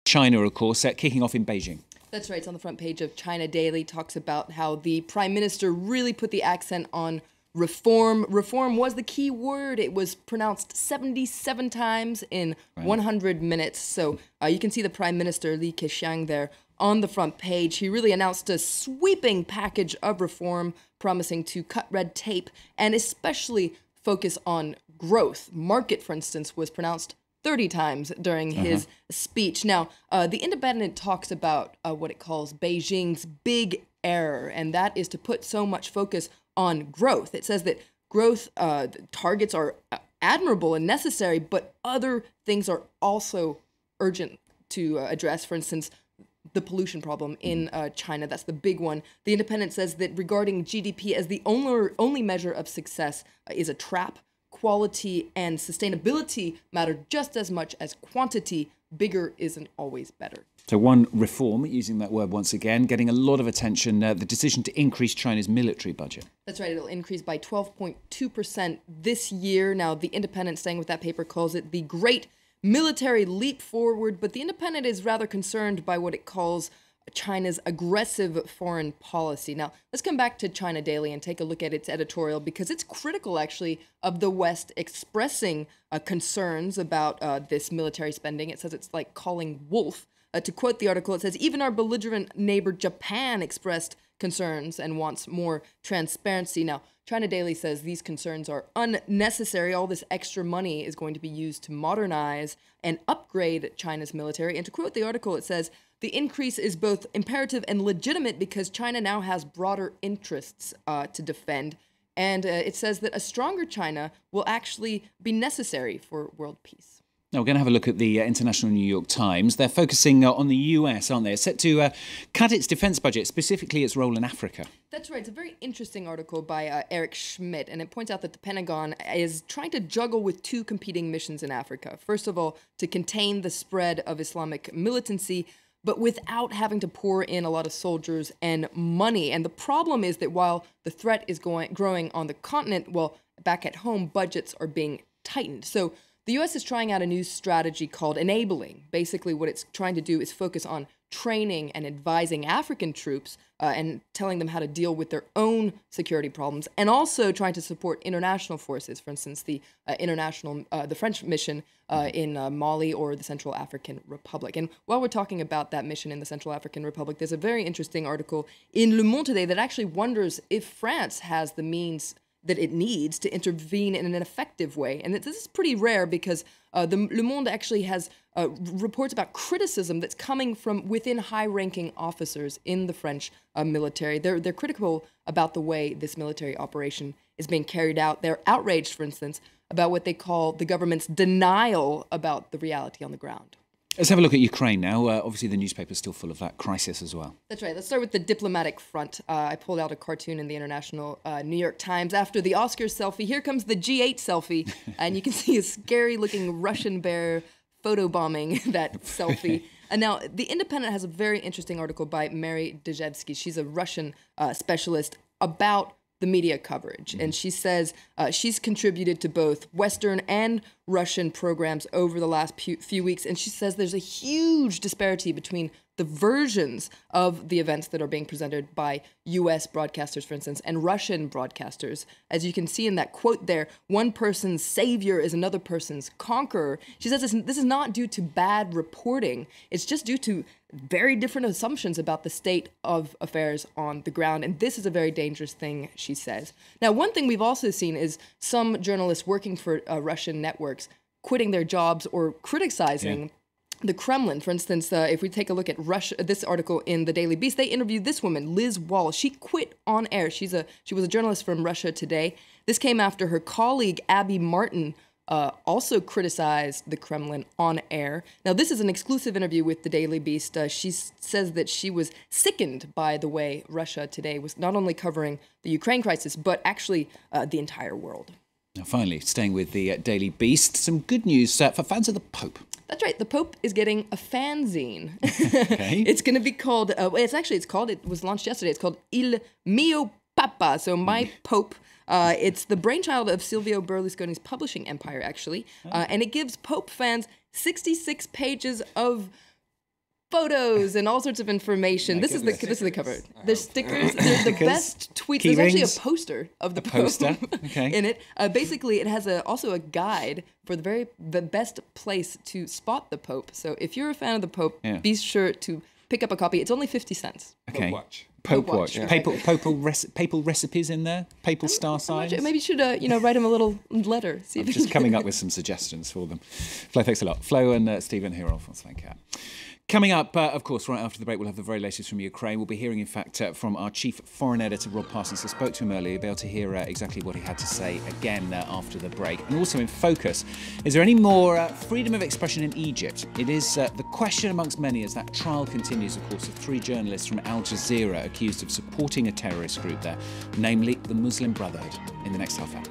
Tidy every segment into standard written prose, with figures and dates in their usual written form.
China, of course, kicking off in Beijing. That's right. It's on the front page of China Daily. Talks about how the prime minister really put the accent on reform. Reform was the key word. It was pronounced 77 times in 100 minutes. So you can see the prime minister, Li Keqiang, there on the front page. He really announced a sweeping package of reform, promising to cut red tape and especially focus on growth. Market, for instance, was pronounced 30 times during his speech. Now, The Independent talks about what it calls Beijing's big error, and that is to put so much focus on growth. It says that growth targets are admirable and necessary, but other things are also urgent to address. For instance, the pollution problem in China. That's the big one. The Independent says that regarding GDP as the only measure of success is a trap. Quality and sustainability matter just as much as quantity. Bigger isn't always better. So one reform, using that word once again, getting a lot of attention, the decision to increase China's military budget. That's right. It'll increase by 12.2% this year. Now, The Independent, staying with that paper, calls it the Great Military Leap Forward, but The Independent is rather concerned by what it calls China's aggressive foreign policy. Now, let's come back to China Daily and take a look at its editorial, because it's critical, actually, of the West expressing concerns about this military spending. It says it's like calling wolf. To quote the article, it says, even our belligerent neighbor Japan expressed concerns and wants more transparency. Now, China Daily says these concerns are unnecessary. All this extra money is going to be used to modernize and upgrade China's military. And to quote the article, it says, the increase is both imperative and legitimate because China now has broader interests to defend. And it says that a stronger China will actually be necessary for world peace. Now, we're going to have a look at the International New York Times. They're focusing on the US, aren't they? It's set to cut its defense budget, specifically its role in Africa. That's right. It's a very interesting article by Eric Schmidt, and it points out that the Pentagon is trying to juggle with two competing missions in Africa. First of all, to contain the spread of Islamic militancy, but without having to pour in a lot of soldiers and money. And the problem is that while the threat is growing on the continent, well, back at home, budgets are being tightened. So the U.S. is trying out a new strategy called enabling. Basically, what it's trying to do is focus on training and advising African troops and telling them how to deal with their own security problems, and also trying to support international forces, for instance, the French mission in Mali or the Central African Republic. And while we're talking about that mission in the Central African Republic, there's a very interesting article in Le Monde today that actually wonders if France has the means that it needs to intervene in an effective way. And this is pretty rare because the Le Monde actually has reports about criticism that's coming from within high-ranking officers in the French military. They're critical about the way this military operation is being carried out. They're outraged, for instance, about what they call the government's denial about the reality on the ground. Let's have a look at Ukraine now. Obviously, the newspaper's still full of that crisis as well. That's right. Let's start with the diplomatic front. I pulled out a cartoon in the International New York Times. After the Oscars selfie, here comes the G8 selfie. And you can see a scary-looking Russian bear photobombing that selfie. And now, The Independent has a very interesting article by Mary Dejevsky. She's a Russian specialist about the media coverage. And she says she's contributed to both Western and Russian programs over the last few weeks. And she says there's a huge disparity between the versions of the events that are being presented by U.S. broadcasters, for instance, and Russian broadcasters. As you can see in that quote there, one person's savior is another person's conqueror. She says this is not due to bad reporting. It's just due to very different assumptions about the state of affairs on the ground. And this is a very dangerous thing, she says. Now, one thing we've also seen is some journalists working for Russian networks quitting their jobs or criticizing the Kremlin. For instance, if we take a look at this article in the Daily Beast, they interviewed this woman, Liz Wall. She quit on air. She was a journalist from Russia Today. This came after her colleague, Abby Martin, also criticized the Kremlin on air. Now, this is an exclusive interview with the Daily Beast. She says that she was sickened by the way Russia Today was not only covering the Ukraine crisis, but actually the entire world. Now, finally, staying with the Daily Beast, some good news for fans of the Pope. That's right. The Pope is getting a fanzine. Okay. It's going to be called, it was launched yesterday. It's called Il Mio Papa, so My Pope. It's the brainchild of Silvio Berlusconi's publishing empire, actually. And it gives Pope fans 66 pages of photos and all sorts of information. This is the cover. There's stickers. There's the best tweets. Key There's actually a rings. poster of the poster, Pope okay. in it. Basically, it has also a guide for the best place to spot the Pope. So if you're a fan of the Pope, be sure to pick up a copy. It's only 50 cents. Okay. Pope Watch. Pope Watch. Yeah. Papal recipes in there? Papal star signs? Maybe you should write him a little letter. See if he Just can- coming up with some suggestions for them. Flo, thanks a lot. Flo and Stephen here on France 24. Coming up, of course, right after the break, we'll have the very latest from Ukraine. We'll be hearing, in fact, from our chief foreign editor, Rob Parsons. I spoke to him earlier. You'll be able to hear exactly what he had to say again after the break. And also in focus, is there any more freedom of expression in Egypt? It is the question amongst many as that trial continues, of course, of 3 journalists from Al Jazeera accused of supporting a terrorist group there, namely the Muslim Brotherhood, in the next half hour.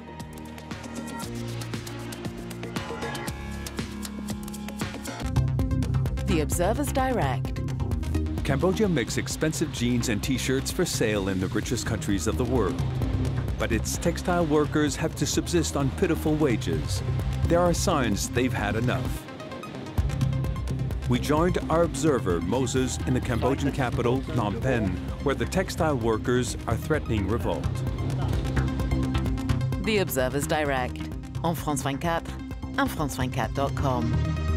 The Observer's Direct. Cambodia makes expensive jeans and t-shirts for sale in the richest countries of the world. But its textile workers have to subsist on pitiful wages. There are signs they've had enough. We joined our observer, Moses, in the Cambodian capital, Phnom Penh, where the textile workers are threatening revolt. The Observer's Direct. En France 24 and France24.com.